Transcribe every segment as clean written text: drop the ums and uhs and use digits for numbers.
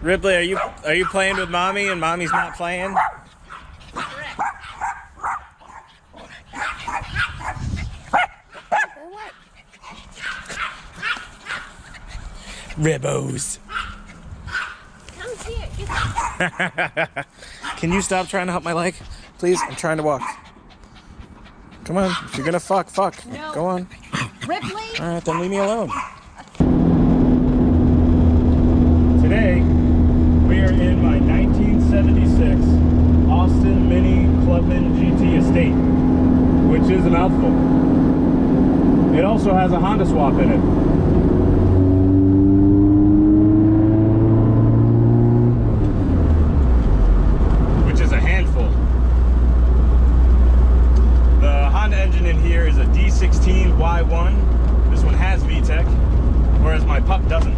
Ripley, are you playing with mommy and mommy's not playing? Correct. Ribbos. Come see it. Can you stop trying to help my leg? Please, I'm trying to walk. Come on, if you're gonna fuck. No. Go on. Ripley. All right, then leave me alone. Today, we are in my 1976 Austin Mini Clubman GT Estate, which is a mouthful. It also has a Honda swap in it. Which is a handful. The Honda engine in here is a D16Y1. This one has VTEC, whereas my pup doesn't.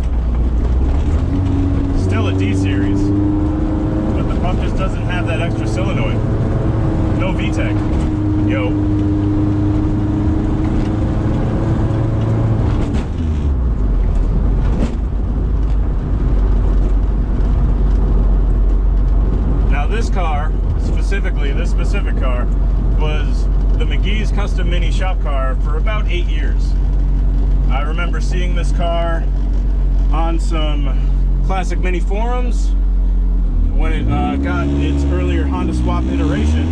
Still a D series, but the pup just doesn't have that extra solenoid. No VTEC. Yo. Now this car, specifically, this specific car, was the McGees Custom Mini shop car for about 8 years. I remember seeing this car on some Classic Mini forums when it got its earlier Honda swap iteration,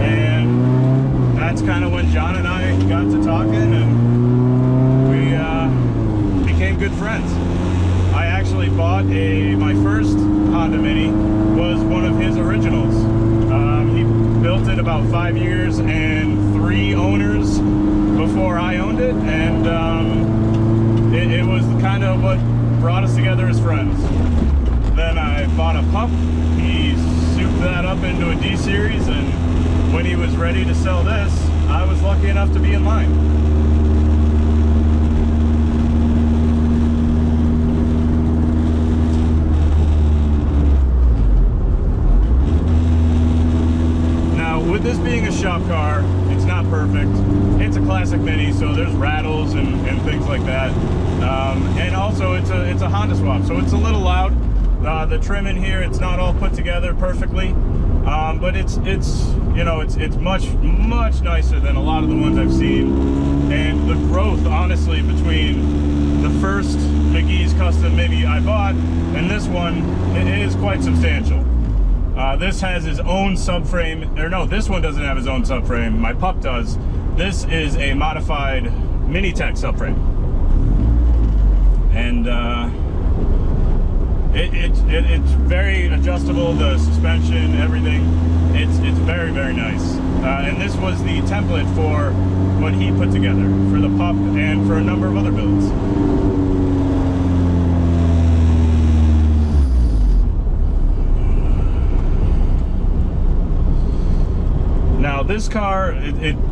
and that's kind of when John and I got to talking and we became good friends. I actually bought my first Honda Mini was one of his originals. He built it about 5 years and 3 owners before I owned it, and it was kind of what brought us together as friends. Then I bought a pup. He souped that up into a D series, and when he was ready to sell this, I was lucky enough to be in line. Now, with this being a shop car, it's not perfect. It's a Classic Mini, so there's rattles and things like that. And also it's a Honda swap, so it's a little loud. The trim in here, it's not all put together perfectly, but it's you know, it's much nicer than a lot of the ones I've seen. And the growth, honestly, between the first McGees Custom Mini I bought and this one, it is quite substantial. This has his own subframe, or no, this one doesn't have his own subframe. My pup does. This is a modified Minitech subframe. And it's very adjustable, the suspension, everything. It's very, very nice. And this was the template for what he put together for the pup and for a number of other builds. Now this car,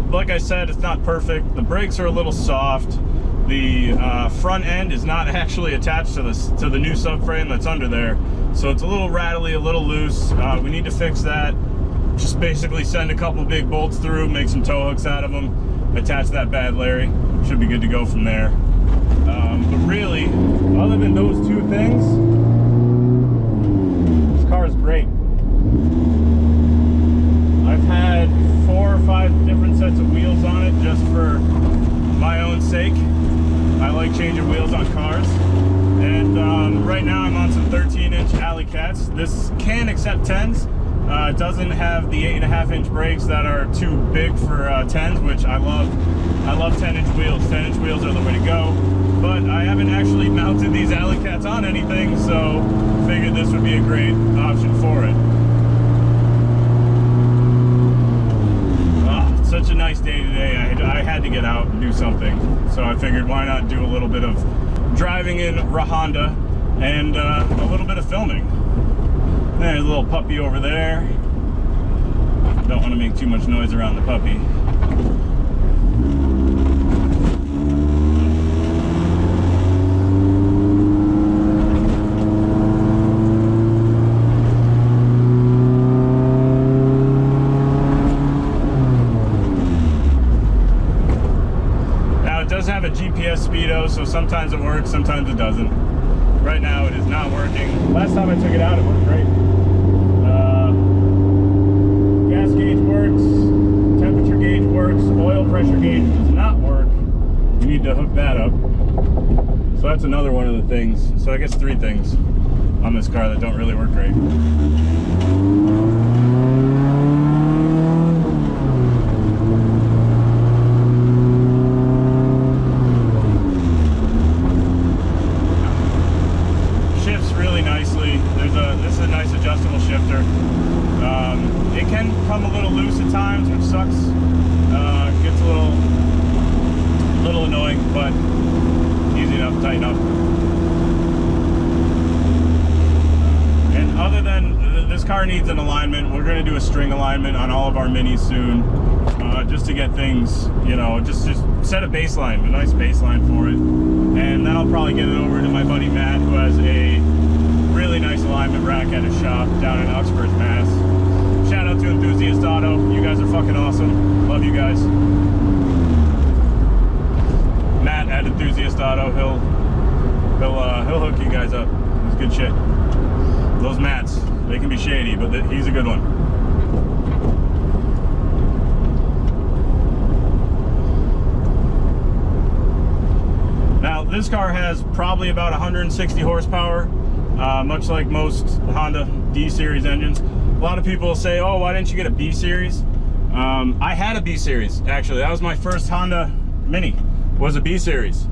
like I said, it's not perfect. The brakes are a little soft. The front end is not actually attached to the new subframe that's under there, so it's a little rattly, a little loose. We need to fix that. Just basically send a couple big bolts through, make some tow hooks out of them, attach that bad Larry. Should be good to go from there. But really, other than those two things, this car is great. I've had 4 or 5 different sets of wheels on it just for my own sake. I like changing wheels on cars, and right now I'm on some 13-inch Alley Cats. This can accept 10s. It doesn't have the 8.5-inch brakes that are too big for 10s, which I love. I love 10-inch wheels. 10-inch wheels are the way to go. But I haven't actually mounted these Alley Cats on anything, so figured this would be a great option for it. Such a nice day today. I had to get out and do something, so I figured why not do a little bit of driving in RHonda and a little bit of filming. There's a little puppy over there. Don't want to make too much noise around the puppy. Have a GPS speedo, so sometimes it works, sometimes it doesn't. Right now it is not working. Last time I took it out, it worked great. Gas gauge works, temperature gauge works, oil pressure gauge does not work. You need to hook that up. So that's another one of the things. So I guess 3 things on this car that don't really work great. Shifts really nicely. This is a nice adjustable shifter. It can come a little loose at times, which sucks. Gets a little annoying, but easy enough to tighten up. And other than this car needs an alignment, we're going to do a string alignment on all of our minis soon, just to get things, you know, just set a baseline, a nice baseline for it. And then I'll probably get it over to my buddy Matt, who has a really nice alignment rack at his shop down in Uxbridge, Mass. Shout out to Enthusiast Auto. You guys are fucking awesome. Love you guys. Matt at Enthusiast Auto, he'll hook you guys up. It's good shit. Those Matts, they can be shady, but he's a good one. Now this car has probably about 160 horsepower, much like most Honda D-Series engines. A lot of people say, oh, why didn't you get a B-Series? I had a B-Series, actually. That was my first Honda Mini, was a B-Series.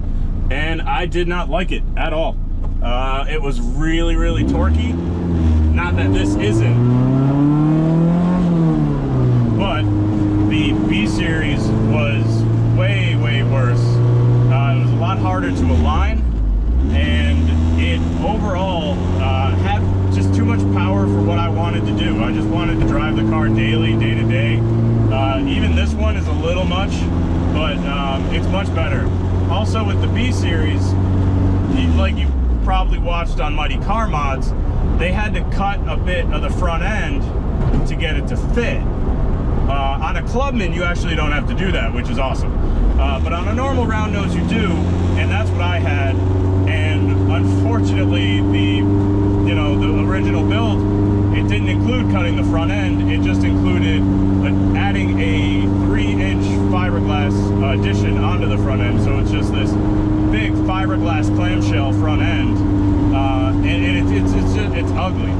And I did not like it at all. It was really, really torquey. Not that this isn't. But the B-Series was way, way worse. It was a lot harder to align. And it overall had just too much power for what I wanted to do. I just wanted to drive the car daily, day to day. Even this one is a little much, but it's much better. Also with the B-Series, like you probably watched on Mighty Car Mods, they had to cut a bit of the front end to get it to fit. On a Clubman, you actually don't have to do that, which is awesome. But on a normal round nose, you do, and that's what I had. And unfortunately, the original build, it didn't include cutting the front end. It just included adding a 3-inch fiberglass addition onto the front end. So it's just this big fiberglass clamshell front end, and it's ugly.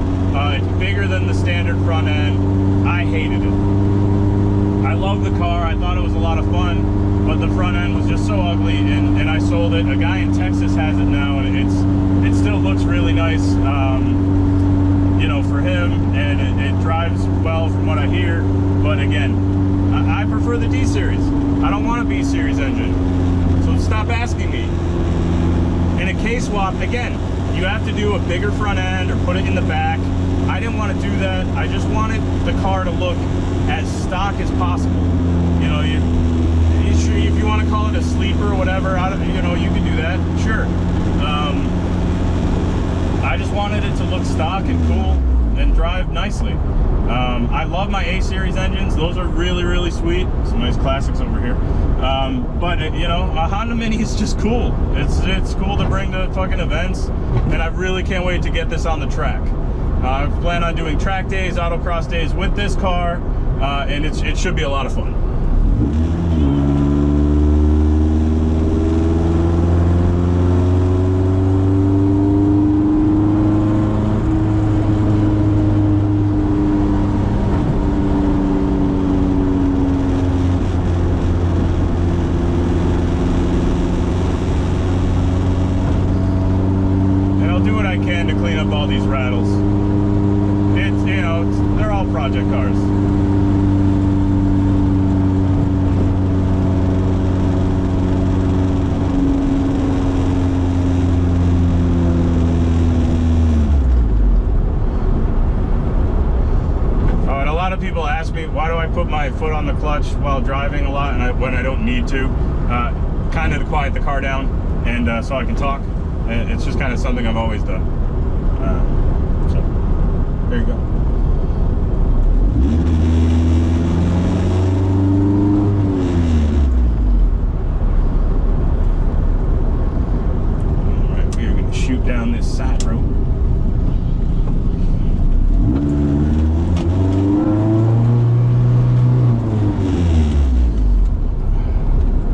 It's bigger than the standard front end. I hated it. I love the car. I thought it was a lot of fun, but the front end was just so ugly, and I sold it. A guy in Texas has it now, and it still looks really nice, you know, for him, and it drives well from what I hear. But again, I prefer the D-Series. I don't want a B-Series engine, so stop asking me. In a K-swap, again, you have to do a bigger front end or put it in the back. I didn't want to do that. I just wanted the car to look as stock as possible. You know, if you want to call it a sleeper or whatever, you know, you can do that, sure. I just wanted it to look stock and cool and drive nicely. I love my A-Series engines. Those are really, really sweet. Some nice classics over here. But you know, a Honda Mini is just cool. It's cool to bring to fucking events, and I really can't wait to get this on the track. I plan on doing track days, autocross days with this car, and it should be a lot of fun. To clean up all these rattles. It's, you know, they're all project cars. Oh, and a lot of people ask me, why do I put my foot on the clutch while driving a lot and when I don't need to? Kind of to quiet the car down and so I can talk. It's just kind of something I've always done. So, there you go. Alright, we are going to shoot down this side, bro.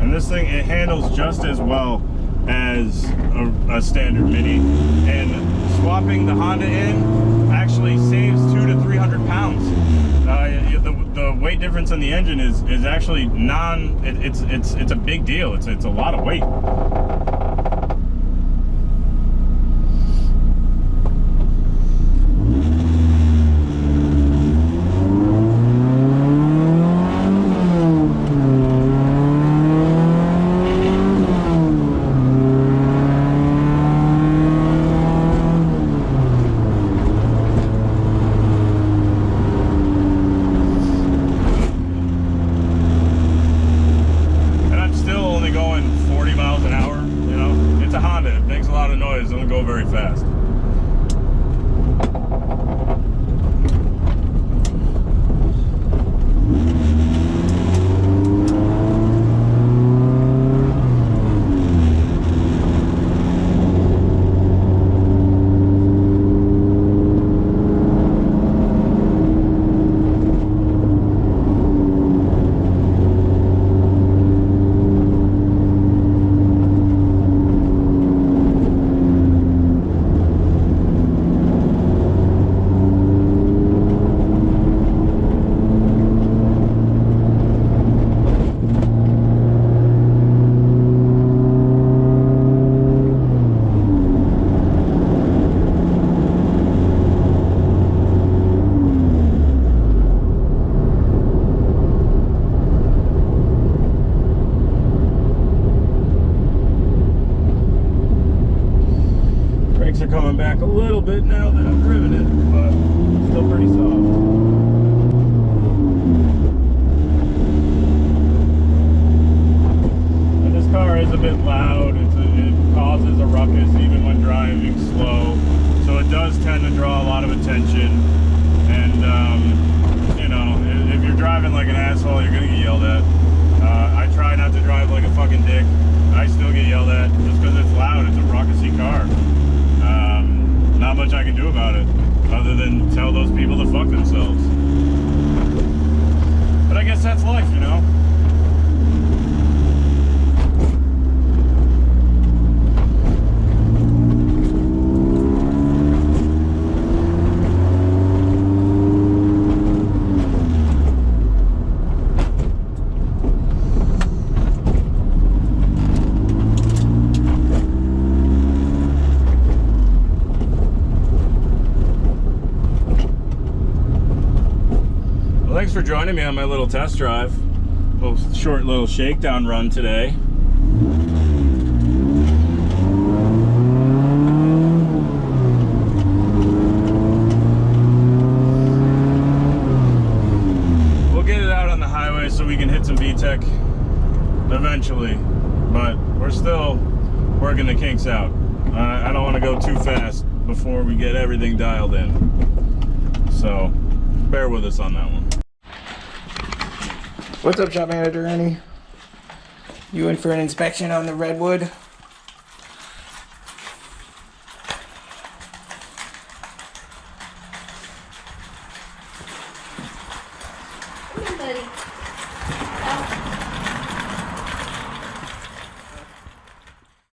And this thing, it handles just as well as a standard Mini, and swapping the Honda in actually saves 200 to 300 pounds. The weight difference in the engine is actually it's a big deal. It's a lot of weight. Doesn't go very fast. Brakes are coming back a little bit now that I've driven it, but still pretty soft. And this car is a bit loud. It causes a ruckus even when driving slow, so it does tend to draw a lot of attention. And you know, if you're driving like an asshole, you're gonna get yelled at. I try not to drive like a fucking dick. I still get yelled at just because it's loud. It's a raucousy car. Not much I can do about it other than tell those people to fuck themselves. But I guess that's life, you know? Thanks for joining me on my little test drive. Short little shakedown run today. We'll get it out on the highway so we can hit some VTec eventually, but we're still working the kinks out. I don't want to go too fast before we get everything dialed in. So bear with us on that one. What's up, Shop Manager Ernie? You in for an inspection on the Redwood?